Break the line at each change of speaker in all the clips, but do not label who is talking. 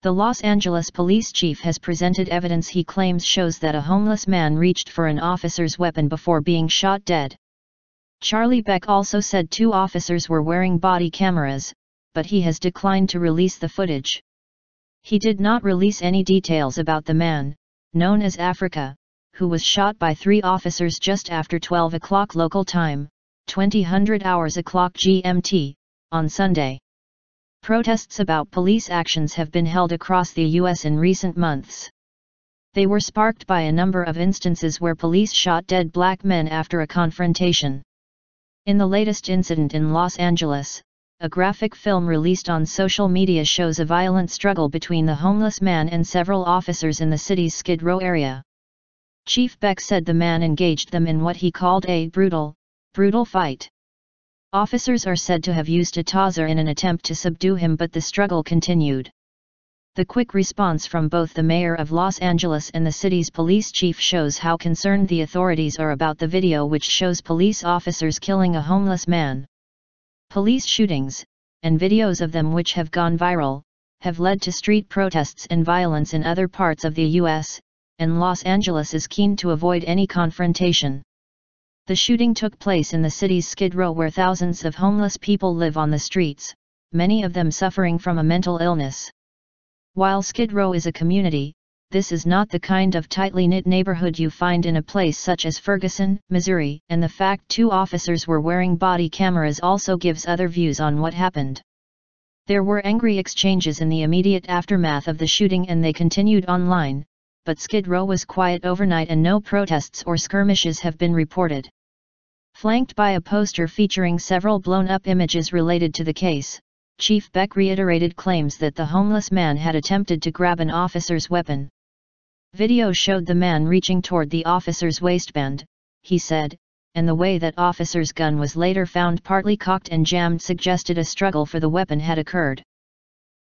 The Los Angeles police chief has presented evidence he claims shows that a homeless man reached for an officer's weapon before being shot dead. Charlie Beck also said 2 officers were wearing body cameras, but he has declined to release the footage. He did not release any details about the man, known as Africa, who was shot by 3 officers just after 12 o'clock local time, 2000 hours o'clock GMT, on Sunday. Protests about police actions have been held across the U.S. in recent months. They were sparked by a number of instances where police shot dead black men after a confrontation. In the latest incident in Los Angeles, a graphic film released on social media shows a violent struggle between the homeless man and several officers in the city's Skid Row area. Chief Beck said the man engaged them in what he called a brutal fight. Officers are said to have used a Tazer in an attempt to subdue him, but the struggle continued. The quick response from both the mayor of Los Angeles and the city's police chief shows how concerned the authorities are about the video, which shows police officers killing a homeless man. Police shootings, and videos of them which have gone viral, have led to street protests and violence in other parts of the U.S., and Los Angeles is keen to avoid any confrontation. The shooting took place in the city's Skid Row, where thousands of homeless people live on the streets, many of them suffering from a mental illness. While Skid Row is a community, this is not the kind of tightly knit neighborhood you find in a place such as Ferguson, Missouri, and the fact 2 officers were wearing body cameras also gives other views on what happened. There were angry exchanges in the immediate aftermath of the shooting, and they continued online, but Skid Row was quiet overnight and no protests or skirmishes have been reported. Flanked by a poster featuring several blown-up images related to the case, Chief Beck reiterated claims that the homeless man had attempted to grab an officer's weapon. Video showed the man reaching toward the officer's waistband, he said, and the way that officer's gun was later found partly cocked and jammed suggested a struggle for the weapon had occurred.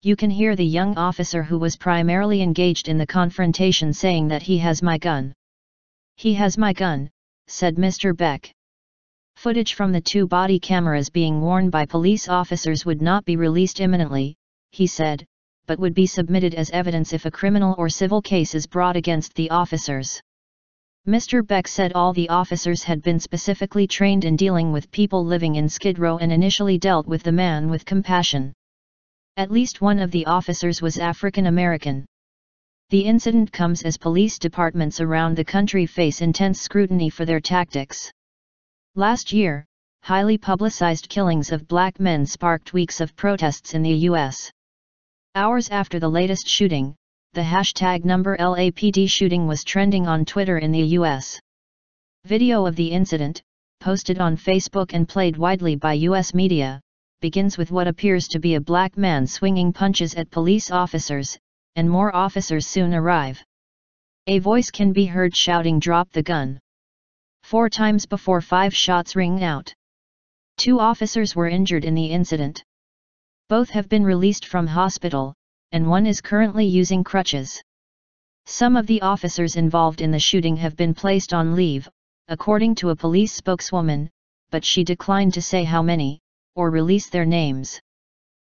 You can hear the young officer who was primarily engaged in the confrontation saying that he has my gun. He has my gun, said Mr. Beck. Footage from the 2 body cameras being worn by police officers would not be released imminently, he said, but would be submitted as evidence if a criminal or civil case is brought against the officers. Mr. Beck said all the officers had been specifically trained in dealing with people living in Skid Row and initially dealt with the man with compassion. At least one of the officers was African American. The incident comes as police departments around the country face intense scrutiny for their tactics. Last year, highly publicized killings of black men sparked weeks of protests in the U.S. Hours after the latest shooting, the hashtag #LAPD shooting was trending on Twitter in the U.S. Video of the incident, posted on Facebook and played widely by U.S. media, begins with what appears to be a black man swinging punches at police officers, and more officers soon arrive. A voice can be heard shouting, "Drop the gun!" 4 times before 5 shots ring out. 2 officers were injured in the incident. Both have been released from hospital, and one is currently using crutches. Some of the officers involved in the shooting have been placed on leave, according to a police spokeswoman, but she declined to say how many, or release their names.